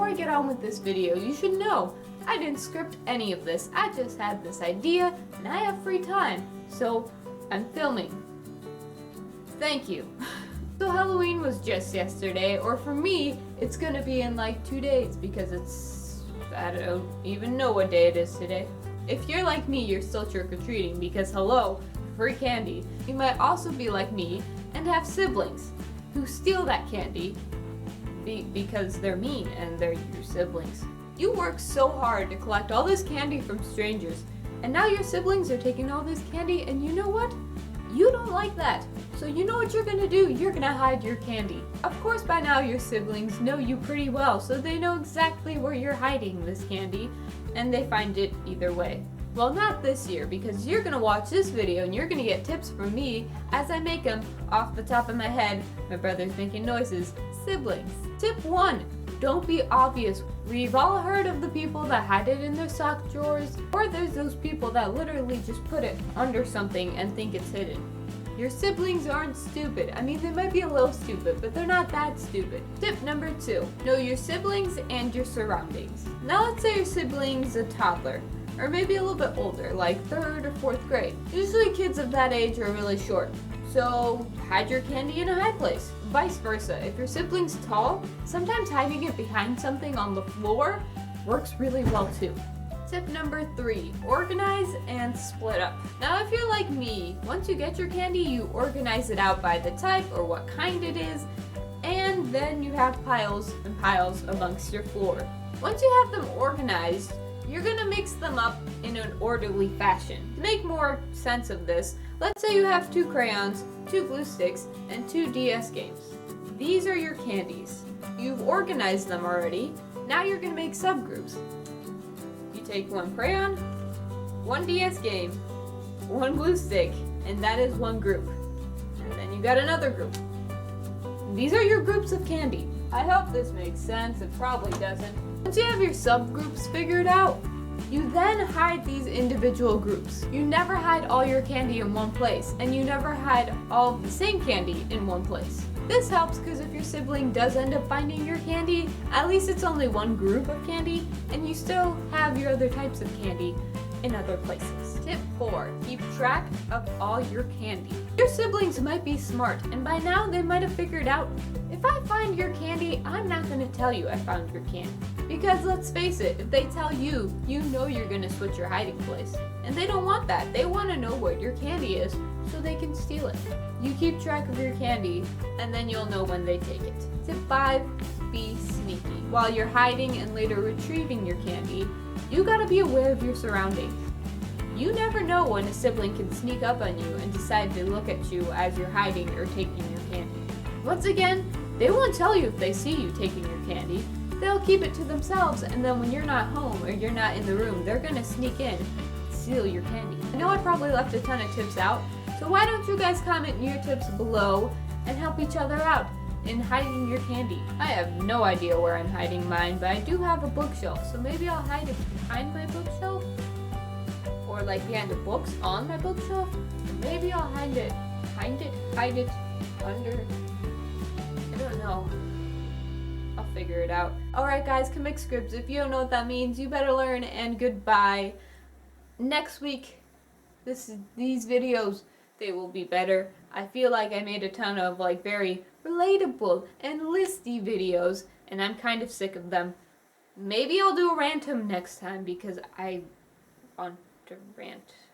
before I get on with this video, you should know I didn't script any of this. I just had this idea and I have free time, so I'm filming. Thank you. So Halloween was just yesterday, or for me, it's gonna be in like 2 days because I don't even know what day it is today. If you're like me, you're still trick-or-treating because hello, free candy. You might also be like me and have siblings who steal that candy because they're mean and they're your siblings. You work so hard to collect all this candy from strangers, and now your siblings are taking all this candy, and you know what? You don't like that. So you know what you're gonna do? You're gonna hide your candy. Of course by now your siblings know you pretty well, so they know exactly where you're hiding this candy, and they find it either way. Well, not this year, because you're gonna watch this video and you're gonna get tips from me as I make them off the top of my head. My brother's making noises. Siblings. Tip 1. Don't be obvious. We've all heard of the people that hide it in their sock drawers, or there's those people that literally just put it under something and think it's hidden. Your siblings aren't stupid. I mean, they might be a little stupid, but they're not that stupid. Tip number 2. Know your siblings and your surroundings. Now let's say your sibling's a toddler, or maybe a little bit older, like 3rd or 4th grade. Usually kids of that age are really short, so hide your candy in a high place. Vice versa, if your sibling's tall, sometimes hiding it behind something on the floor works really well too. Tip number 3, organize and split up. Now if you're like me, once you get your candy, you organize it out by the type or what kind it is, and then you have piles and piles amongst your floor. Once you have them organized, you're gonna mix them up in an orderly fashion. To make more sense of this, let's say you have 2 crayons, 2 glue sticks, and 2 DS games. These are your candies. You've organized them already. Now you're gonna make subgroups. You take 1 crayon, 1 DS game, 1 glue stick, and that is 1 group. And then you got another group. These are your groups of candy. I hope this makes sense. It probably doesn't. Once you have your subgroups figured out, you then hide these individual groups. You never hide all your candy in one place, and you never hide all of the same candy in one place. This helps because if your sibling does end up finding your candy, at least it's only 1 group of candy, and you still have your other types of candy in other places. Tip 4. Keep track of all your candy. Your siblings might be smart, and by now they might have figured out, if I find your candy, I'm not going to tell you I found your candy. Because let's face it, if they tell you, you know you're going to switch your hiding place. And they don't want that. They want to know what your candy is so they can steal it. You keep track of your candy, and then you'll know when they take it. Tip 5. Be sneaky. While you're hiding and later retrieving your candy, you gotta be aware of your surroundings. You never know when a sibling can sneak up on you and decide to look at you as you're hiding or taking your candy. Once again, they won't tell you if they see you taking your candy. They'll keep it to themselves, and then when you're not home or you're not in the room, they're gonna sneak in and steal your candy. I know I probably left a ton of tips out, so why don't you guys comment your tips below and help each other out in hiding your candy. I have no idea where I'm hiding mine, but I do have a bookshelf, so maybe I'll hide it behind my bookshelf, or like behind the books on my bookshelf, or maybe I'll hide it under, I don't know. I'll figure it out. Alright guys, comic scripts, if you don't know what that means, you better learn, and goodbye. Next week, these videos, they will be better. I feel like I made a ton of like very relatable and listy videos, and I'm kind of sick of them. Maybe I'll do a random next time because I want to rant.